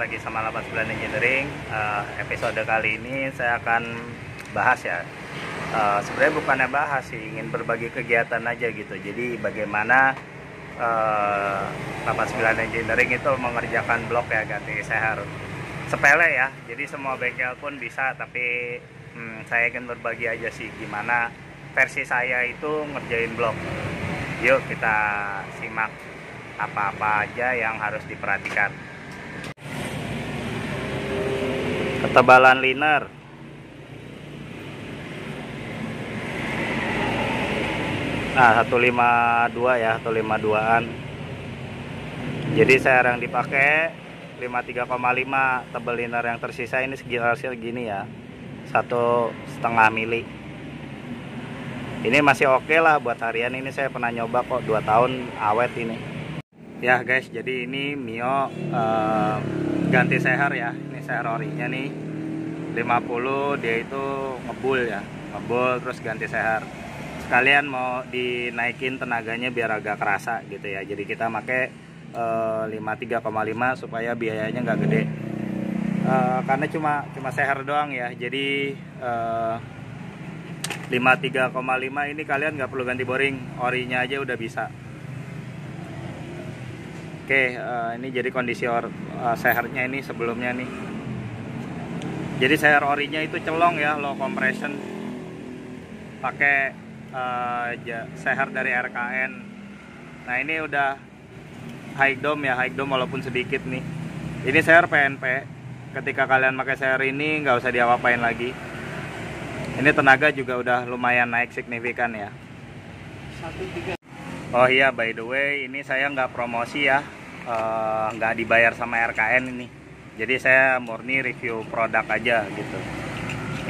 lagi sama 89 Engineering. Episode kali ini saya akan bahas ya. Sebenarnya bukannya bahas sih, ingin berbagi kegiatan aja gitu. Jadi bagaimana 89 Engineering itu mengerjakan blok ya, ganti seher. Sepele ya, jadi semua bengkel pun bisa, tapi saya ingin berbagi aja sih gimana versi saya itu ngerjain blok. Yuk kita simak apa-apa aja yang harus diperhatikan. Ketebalan liner. Nah, 152 ya, 152an. Jadi seher yang dipakai 53,5, tebal liner yang tersisa ini sekitar segini ya, 1,5 mili. Ini masih oke lah buat harian. Ini saya pernah nyoba kok, 2 tahun awet ini ya guys. Jadi ini Mio ganti seher ya. Ini seher orinya nih 50, dia itu ngebul ya, ngebul terus ganti seher. Sekalian mau dinaikin tenaganya biar agak kerasa gitu ya. Jadi kita pakai 53,5 supaya biayanya nggak gede, karena cuma seher doang ya. Jadi 53,5 ini kalian nggak perlu ganti boring, orinya aja udah bisa. Oke, ini jadi kondisi sehernya ini sebelumnya nih. Jadi seher orinya itu celong ya, low compression, pakai seher dari RKN. Nah ini udah high dome ya, high dome walaupun sedikit nih. Ini seher PNP. Ketika kalian pakai seher ini nggak usah diapa-apain lagi. Ini tenaga juga udah lumayan naik signifikan ya. 1,3. Oh iya, by the way, ini saya nggak promosi ya, nggak dibayar sama RKN ini. Jadi saya murni review produk aja gitu.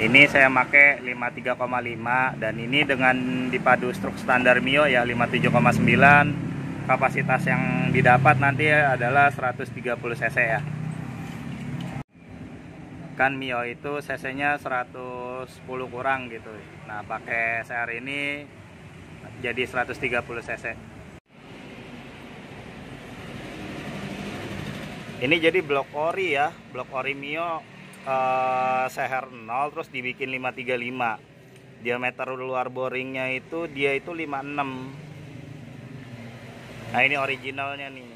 Ini saya pakai 53,5 dan ini dengan dipadu struk standar Mio ya 57,9. Kapasitas yang didapat nanti adalah 130 cc ya. Kan Mio itu cc-nya 110 kurang gitu. Nah, pakai seher ini jadi 130 cc. Ini jadi blok ori ya, blok ori Mio, seher 0 terus dibikin 535. Diameter luar boringnya itu dia itu 56. Nah, ini originalnya nih.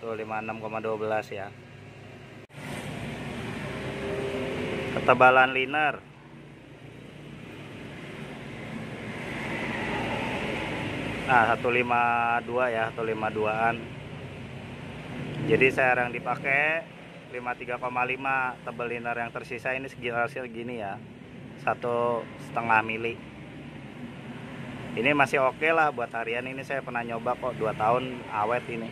Tuh 56,12 ya. Ketebalan liner. Nah, 152 ya, 152an. Jadi seher yang dipakai 53,5, tebal liner yang tersisa ini sekitar segini ya, 1,5 mili. Ini masih oke lah buat harian. Ini saya pernah nyoba kok, 2 tahun awet ini.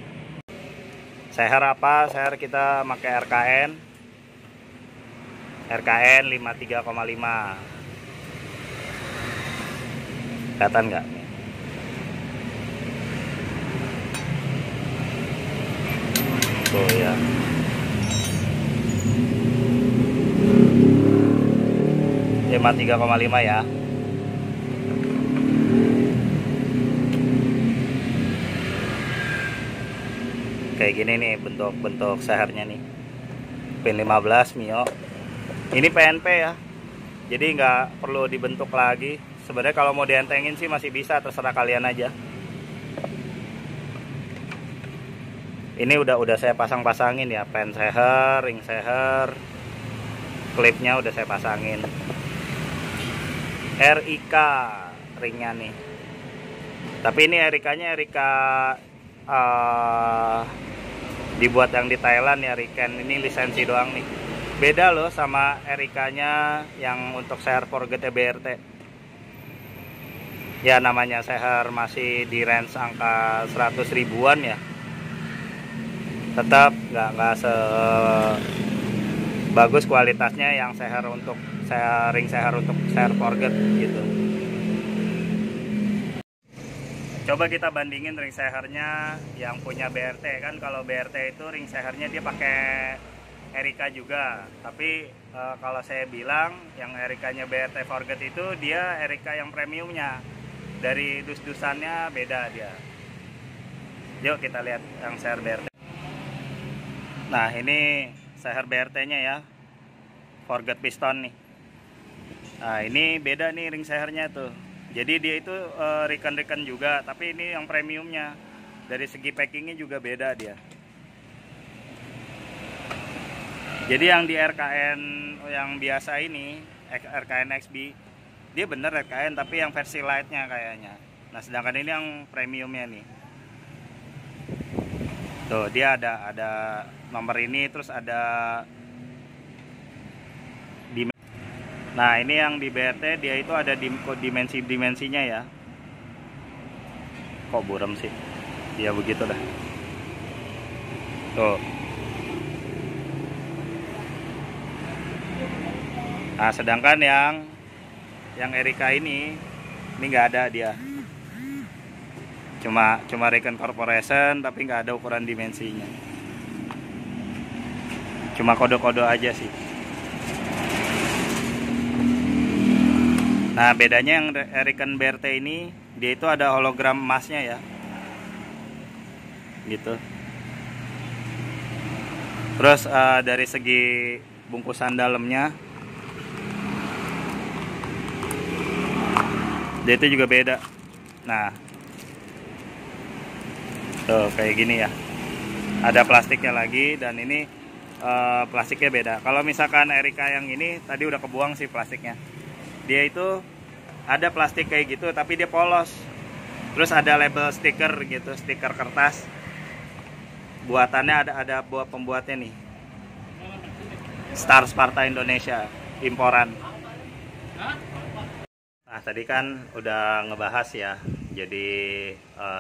Seher apa? Seher kita pakai RKN 53,5. Kelihatan nggak? Tuh ya. Lima 3,5 ya. Kayak gini nih bentuk sehernya nih. Pin 15 Mio. Ini PNP ya, jadi nggak perlu dibentuk lagi. Sebenarnya kalau mau dientengin sih masih bisa, terserah kalian aja. Ini udah saya pasangin ya, pen seher, ring seher, klipnya udah saya pasangin. RIK ringnya nih, tapi ini RIK-nya dibuat yang di Thailand ya, Riken. Ini lisensi doang nih. Beda loh sama RIK-nya yang untuk seher forget BRT. Ya namanya seher masih di range angka 100 ribuan ya. Tetap nggak sebagus kualitasnya yang seher untuk ring seher untuk seher forget gitu. Coba kita bandingin ring sehernya yang punya BRT. Kan kalau BRT itu ring sehernya dia pakai RIK juga, tapi kalau saya bilang yang RIK-nya BRT Forget itu dia RIK yang premiumnya. Dari dus-dusannya beda dia. Yuk kita lihat yang seher BRT. Nah ini seher BRT-nya ya, forget piston nih. Nah ini beda nih ring sehernya tuh. Jadi dia itu rekan-rekan juga, tapi ini yang premiumnya. Dari segi packingnya juga beda dia. Jadi yang di RKN yang biasa ini, RKN XB, dia bener RKN tapi yang versi lightnya kayaknya. Nah sedangkan ini yang premiumnya nih. Tuh dia ada nomor ini, terus ada. Nah ini yang di BRT dia itu ada dimensi-dimensinya ya. Kok buram sih? Ya begitu dah. Tuh. Nah sedangkan yang Erika ini nggak ada dia. Cuma Recon Corporation tapi nggak ada ukuran dimensinya. Cuma kode-kode aja sih. Nah bedanya yang Recon BRT ini dia itu ada hologram emasnya ya, gitu. Terus dari segi bungkusan dalamnya dia itu juga beda. Nah tuh kayak gini ya, ada plastiknya lagi, dan ini plastiknya beda. Kalau misalkan Erika yang ini tadi udah kebuang sih plastiknya. Dia itu ada plastik kayak gitu tapi dia polos. Terus ada label stiker gitu, stiker kertas. Buatannya ada buat pembuatnya nih, Star Sparta Indonesia, imporan. Nah tadi kan udah ngebahas ya, jadi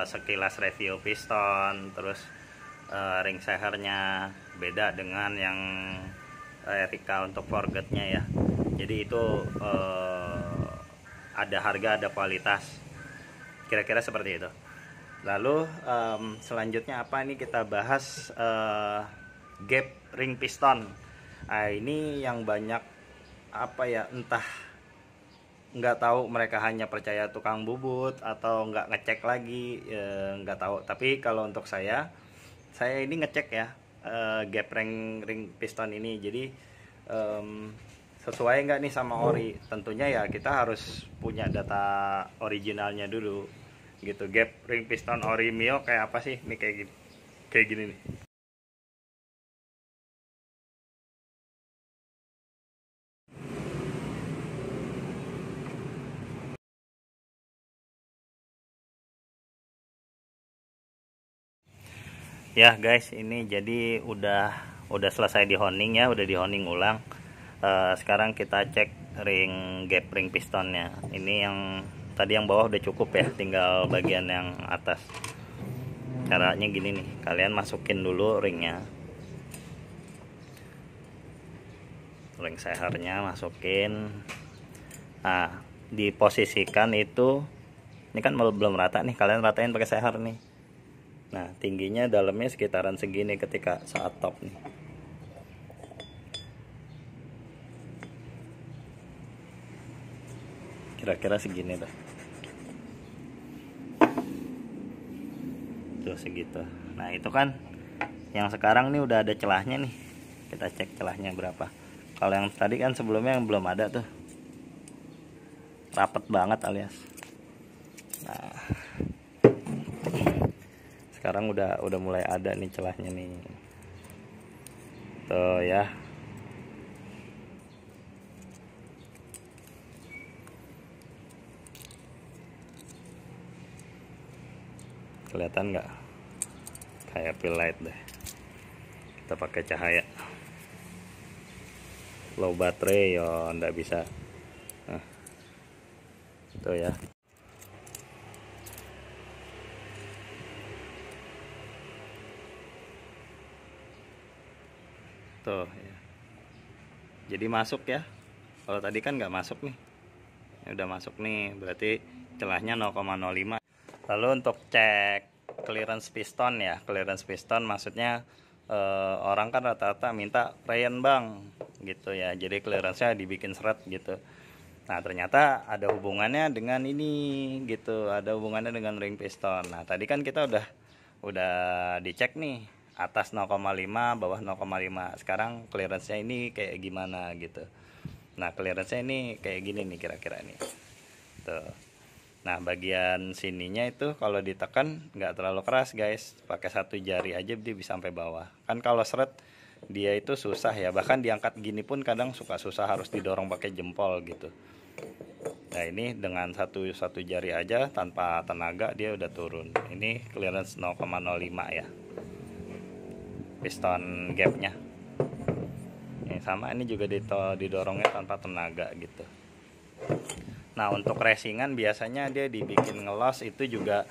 sekilas review piston, terus ring sehernya beda dengan yang Erika untuk forgetnya ya. Jadi itu ada harga, ada kualitas, kira-kira seperti itu. Lalu selanjutnya apa nih, kita bahas gap ring piston. Nah ini yang banyak apa ya, entah nggak tahu mereka hanya percaya tukang bubut atau nggak ngecek lagi, nggak tahu. Tapi kalau untuk saya ini ngecek ya gap ring piston ini. Jadi sesuai nggak nih sama ori. Tentunya ya kita harus punya data originalnya dulu gitu. Gap ring piston ori Mio kayak apa sih? Nih kayak gini nih. Ya guys, ini jadi udah selesai di honing ya, udah di honing ulang. Sekarang kita cek gap ring pistonnya. Ini yang tadi yang bawah udah cukup ya, tinggal bagian yang atas. Caranya gini nih, kalian masukin dulu ringnya, ring sehernya masukin. Nah diposisikan itu, ini kan belum rata nih, kalian ratain pakai seher nih. Nah tingginya dalamnya sekitaran segini ketika saat top nih. Kira-kira segini dah. Tuh segitu. Nah itu kan yang sekarang nih udah ada celahnya nih. Kita cek celahnya berapa. Kalau yang tadi kan sebelumnya yang belum ada tuh, rapet banget alias. Nah sekarang udah mulai ada nih celahnya nih. Tuh ya. Kelihatan nggak? Kayak pill light deh. Kita pakai cahaya. Low baterai ya nggak bisa. Nah, itu ya. Tuh ya. Jadi masuk ya. Kalau tadi kan nggak masuk nih. Ini udah masuk nih, berarti celahnya 0,05. Lalu untuk cek clearance piston ya, clearance piston maksudnya orang kan rata-rata minta rayon bang gitu ya, jadi clearance-nya dibikin seret gitu. Nah ternyata ada hubungannya dengan ini gitu, ada hubungannya dengan ring piston. Nah tadi kan kita udah dicek nih atas 0,5, bawah 0,5. Sekarang clearance-nya ini kayak gimana gitu. Nah, clearance-nya ini kayak gini nih kira-kira nih. Tuh. Nah, bagian sininya itu kalau ditekan nggak terlalu keras guys, pakai satu jari aja dia bisa sampai bawah. Kan kalau seret dia itu susah ya, bahkan diangkat gini pun kadang suka susah, harus didorong pakai jempol gitu. Nah, ini dengan satu jari aja tanpa tenaga dia udah turun. Ini clearance 0,05 ya, piston gapnya. Ini sama, ini juga didorongnya tanpa tenaga gitu. Nah, untuk racingan biasanya dia dibikin ngelos itu juga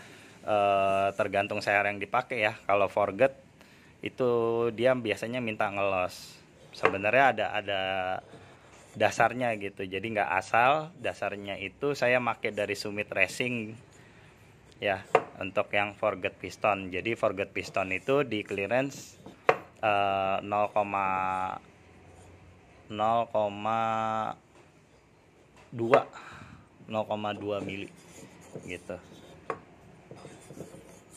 tergantung seher yang dipakai ya. Kalau forget itu dia biasanya minta ngelos. Sebenarnya ada dasarnya gitu. Jadi nggak asal, dasarnya itu saya pakai dari Summit Racing ya untuk yang forget piston. Jadi forget piston itu di clearance 0,2 mili gitu.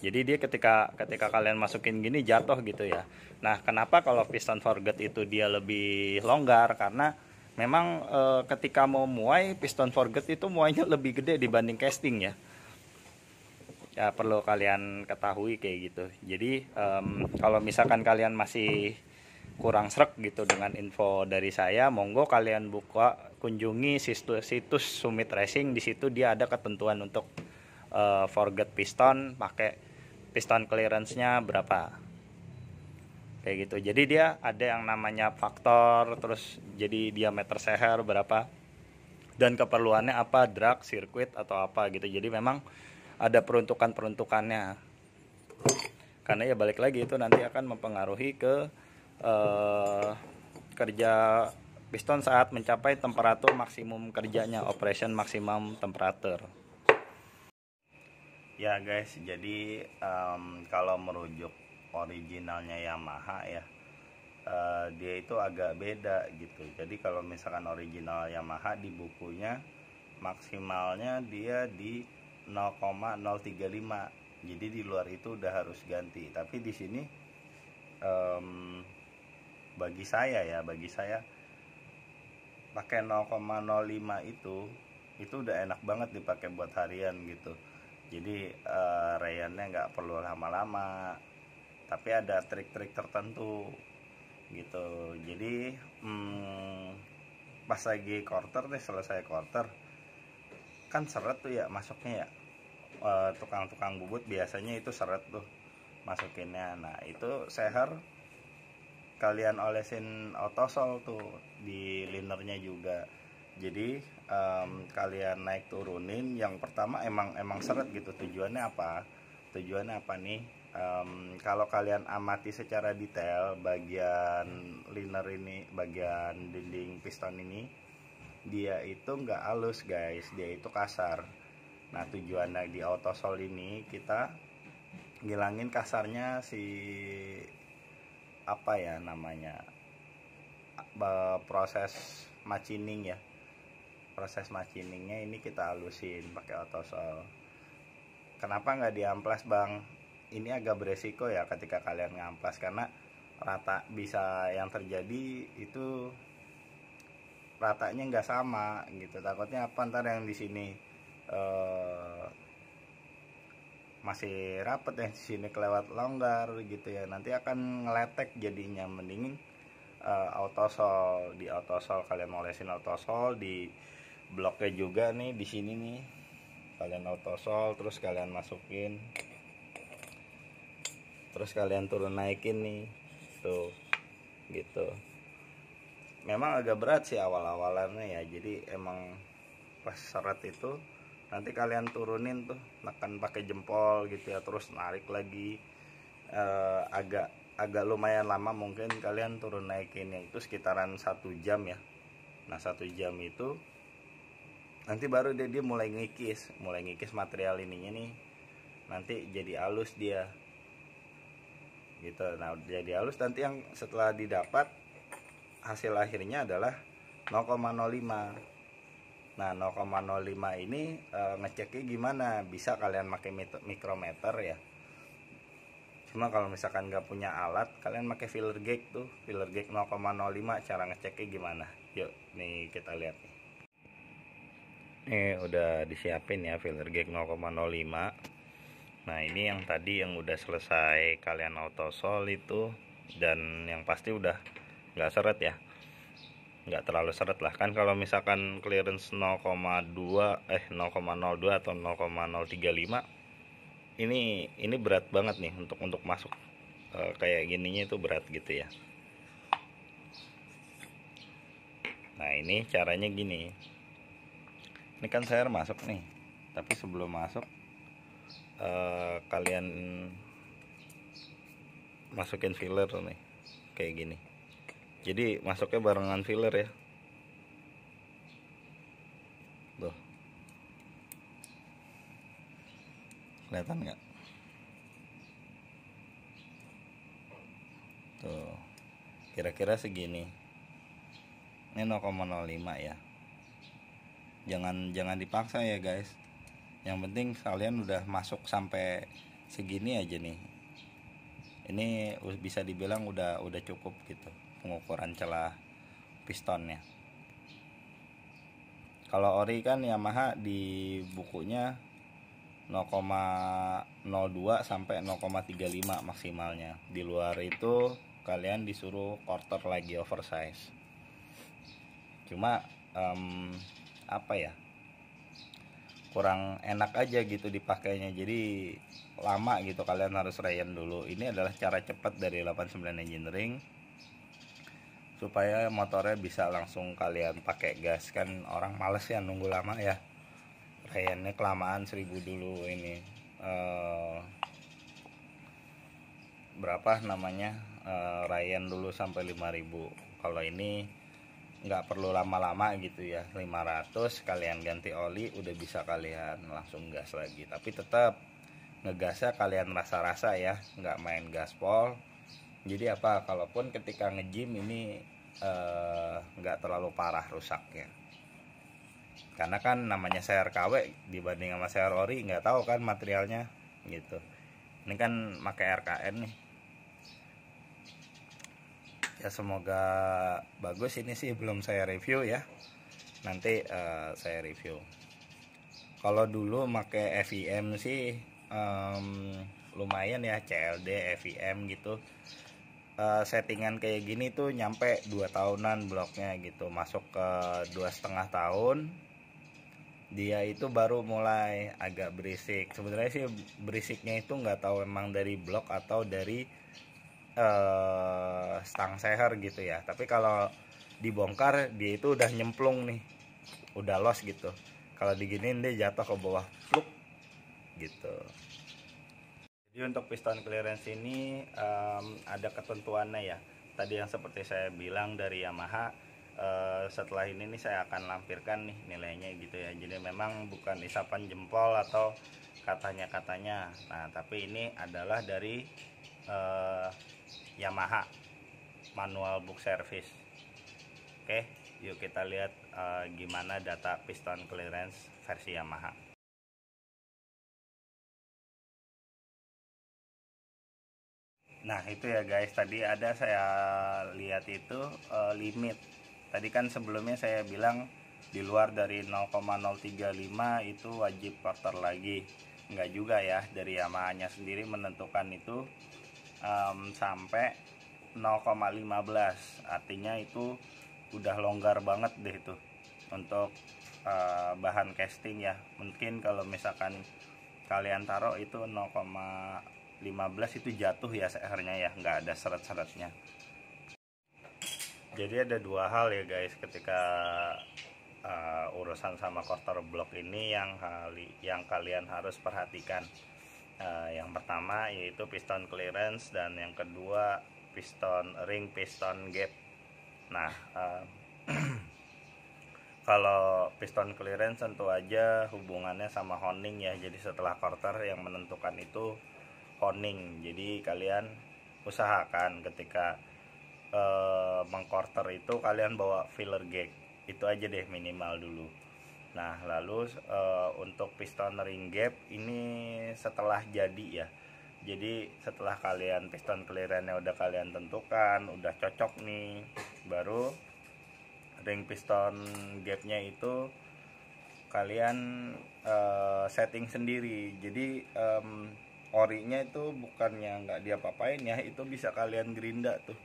Jadi dia ketika kalian masukin gini jatuh gitu ya. Nah, kenapa kalau piston forget itu dia lebih longgar? Karena memang ketika mau muai piston forget itu muainya lebih gede dibanding casting ya. Ya perlu kalian ketahui kayak gitu. Jadi kalau misalkan kalian masih kurang srek gitu dengan info dari saya, monggo kalian kunjungi situs Summit Racing. Di situ dia ada ketentuan untuk forget piston, pakai piston clearance-nya berapa kayak gitu. Jadi dia ada yang namanya faktor, terus jadi diameter seher berapa, dan keperluannya apa, drag, sirkuit atau apa gitu. Jadi memang ada peruntukannya, karena ya balik lagi itu nanti akan mempengaruhi ke kerja piston saat mencapai temperatur maksimum kerjanya, operation maximum temperature. Ya guys, jadi kalau merujuk originalnya Yamaha ya, dia itu agak beda gitu. Jadi kalau misalkan original Yamaha di bukunya maksimalnya dia di 0,035. Jadi di luar itu udah harus ganti. Tapi di sini bagi saya pakai 0,05 itu udah enak banget dipakai buat harian gitu. Jadi rayannya nggak perlu lama-lama, tapi ada trik-trik tertentu gitu. Jadi pas lagi quarter selesai quarter kan seret tuh ya masuknya ya, tukang-tukang bubut biasanya itu seret tuh masukinnya. Nah, itu seher kalian olesin autosol tuh di linernya juga. Jadi kalian naik turunin, yang pertama emang seret gitu. Tujuannya apa nih? Kalau kalian amati secara detail bagian liner ini, bagian dinding piston ini, dia itu nggak halus guys, dia itu kasar. Nah, tujuannya di autosol ini kita ngilangin kasarnya si apa ya namanya, proses machining ya. Proses machiningnya ini kita halusin pakai autosol. Kenapa nggak diamplas bang? Ini agak beresiko ya ketika kalian ngamplas, karena rata bisa yang terjadi itu ratanya nggak sama gitu. Takutnya apa, ntar yang di sini masih rapet, yang di sini kelewat longgar gitu ya, nanti akan ngeletek jadinya. Mendingin autosol, di autosol kalian olesin autosol di bloknya juga nih, di sini nih kalian autosol, terus kalian masukin, terus kalian turun naikin nih tuh gitu. Memang agak berat sih awal-awalannya ya, jadi emang pas seret itu nanti kalian turunin tuh, nekan pakai jempol gitu ya, terus narik lagi, agak lumayan lama, mungkin kalian turun naikinnya itu sekitaran 1 jam ya. Nah, 1 jam itu nanti baru dia mulai ngikis material ininya nih, nanti jadi halus dia gitu. Nah, jadi halus nanti yang setelah didapat hasil akhirnya adalah 0,05. Nah, 0,05 ini ngeceknya gimana? Bisa kalian pakai mikrometer ya. Cuma kalau misalkan nggak punya alat, kalian pakai filler gauge tuh, filler gauge 0,05. Cara ngeceknya gimana? Yuk, nih kita lihat nih. Ini udah disiapin ya filler gauge 0,05. Nah, ini yang tadi yang udah selesai kalian autosol itu, dan yang pasti udah nggak seret ya, nggak terlalu seret lah kan. Kalau misalkan clearance 0,02 atau 0,035, ini berat banget nih untuk masuk kayak gininya, itu berat gitu ya. Nah, ini caranya gini. Ini kan saya masuk nih, tapi sebelum masuk kalian masukin filler nih kayak gini. Jadi masuknya barengan filler ya. Tuh, kelihatan nggak? Tuh, kira-kira segini. Ini 0,05 ya. Jangan dipaksa ya guys. Yang penting kalian udah masuk sampai segini aja nih. Ini bisa dibilang udah cukup gitu pengukuran celah pistonnya. Kalau ori kan Yamaha di bukunya 0,02 sampai 0,35 maksimalnya. Di luar itu kalian disuruh quarter lagi oversize. Cuma apa ya, kurang enak aja gitu dipakainya, jadi lama gitu, kalian harus rayan dulu. Ini adalah cara cepat dari 89 Engineering supaya motornya bisa langsung kalian pakai gas. Kan orang males ya nunggu lama ya, rayannya kelamaan 1000 dulu. Ini berapa namanya, rayan dulu sampai 5000. Kalau ini nggak perlu lama-lama gitu ya, 500 kalian ganti oli udah bisa kalian langsung gas lagi. Tapi tetap ngegasnya kalian rasa-rasa ya, nggak main gaspol. Jadi apa, kalaupun ketika nge-gym ini nggak terlalu parah rusaknya, karena kan namanya CR KW dibanding sama CR ori nggak tahu kan materialnya gitu. Ini kan pakai RKN nih ya, semoga bagus. Ini sih belum saya review ya, nanti saya review. Kalau dulu pakai FIM sih lumayan ya, CLD FIM gitu. Settingan kayak gini tuh nyampe 2 tahunan bloknya gitu, masuk ke 2,5 tahun dia itu baru mulai agak berisik. Sebenarnya sih berisiknya itu nggak tahu emang dari blok atau dari stang seher gitu ya. Tapi kalau dibongkar dia itu udah nyemplung nih, udah los gitu. Kalau diginiin dia jatuh ke bawah fluk gitu. Jadi untuk piston clearance ini ada ketentuannya ya. Tadi yang seperti saya bilang dari Yamaha, setelah ini nih saya akan lampirkan nih nilainya gitu ya. Jadi memang bukan isapan jempol atau katanya. Nah, tapi ini adalah dari Yamaha manual book service. Oke, yuk kita lihat gimana data piston clearance versi Yamaha. Nah itu ya guys, tadi ada saya lihat itu limit. Tadi kan sebelumnya saya bilang di luar dari 0,035 itu wajib quarter lagi. Enggak juga ya, dari Yamaha-nya sendiri menentukan itu sampai 0,15. Artinya itu udah longgar banget deh itu untuk bahan casting ya. Mungkin kalau misalkan kalian taruh itu 0,15 itu jatuh ya sehernya ya, nggak ada seret-seretnya. Jadi ada dua hal ya guys ketika urusan sama quarter block ini yang kalian harus perhatikan. Yang pertama yaitu piston clearance, dan yang kedua piston gap. Nah kalau piston clearance tentu aja hubungannya sama honing ya. Jadi setelah quarter yang menentukan itu honing. Jadi kalian usahakan ketika mengquarter itu kalian bawa filler gauge. Itu aja deh minimal dulu. Nah lalu untuk piston ring gap ini setelah jadi ya, Jadi setelah kalian piston clearance-nya udah kalian tentukan, udah cocok nih, baru ring piston gapnya itu kalian setting sendiri. Jadi orinya itu bukannya nggak diapa-apain ya, itu bisa kalian gerinda tuh.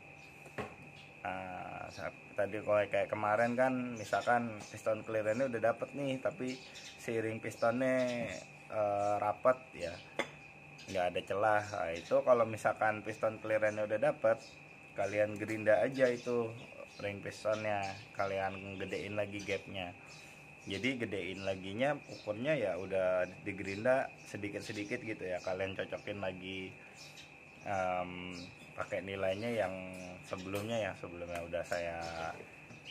Nah, tadi kalau kayak kemarin kan misalkan piston clearance udah dapet nih, tapi si ring pistonnya rapet ya, nggak ada celah. Nah, itu kalau misalkan piston clearance udah dapet, kalian gerinda aja itu ring pistonnya, kalian gedein lagi gapnya. Jadi gedein laginya ukurnya ya udah digerinda sedikit-sedikit gitu ya, kalian cocokin lagi pakai nilainya yang sebelumnya udah saya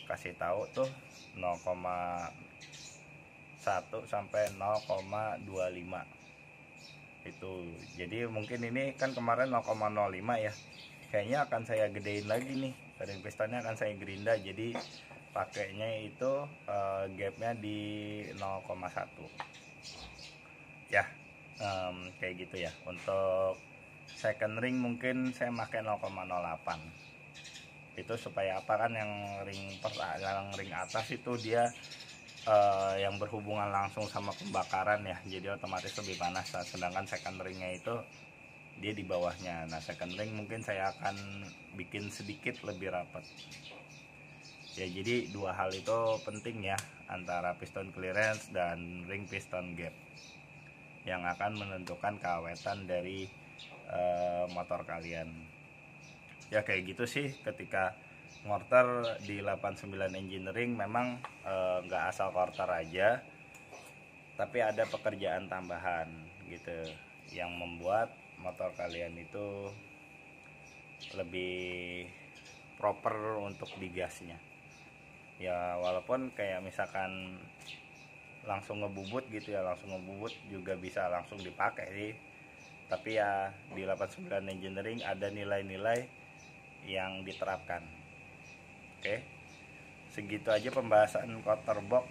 kasih tahu tuh 0,1 sampai 0,25 itu. Jadi mungkin ini kan kemarin 0,05 ya, kayaknya akan saya gedein lagi nih, ring pistonnya akan saya gerinda, jadi pakainya itu gapnya di 0,1 ya. Kayak gitu ya. Untuk second ring mungkin saya pakai 0,08. Itu supaya apa, kan yang ring atas itu dia yang berhubungan langsung sama pembakaran ya, jadi otomatis lebih panas. Sedangkan second ringnya itu dia di bawahnya. Nah, second ring mungkin saya akan bikin sedikit lebih rapat ya. Jadi dua hal itu penting ya, antara piston clearance dan ring piston gap, yang akan menentukan keawetan dari motor kalian ya. Kayak gitu sih ketika mortar di 89 Engineering. Memang nggak asal mortar aja, tapi ada pekerjaan tambahan gitu yang membuat motor kalian itu lebih proper untuk digasnya ya. Walaupun kayak misalkan langsung ngebubut gitu ya, langsung ngebubut juga bisa langsung dipakai sih, tapi ya di 89 Engineering ada nilai-nilai yang diterapkan. Oke, segitu aja pembahasan quarter box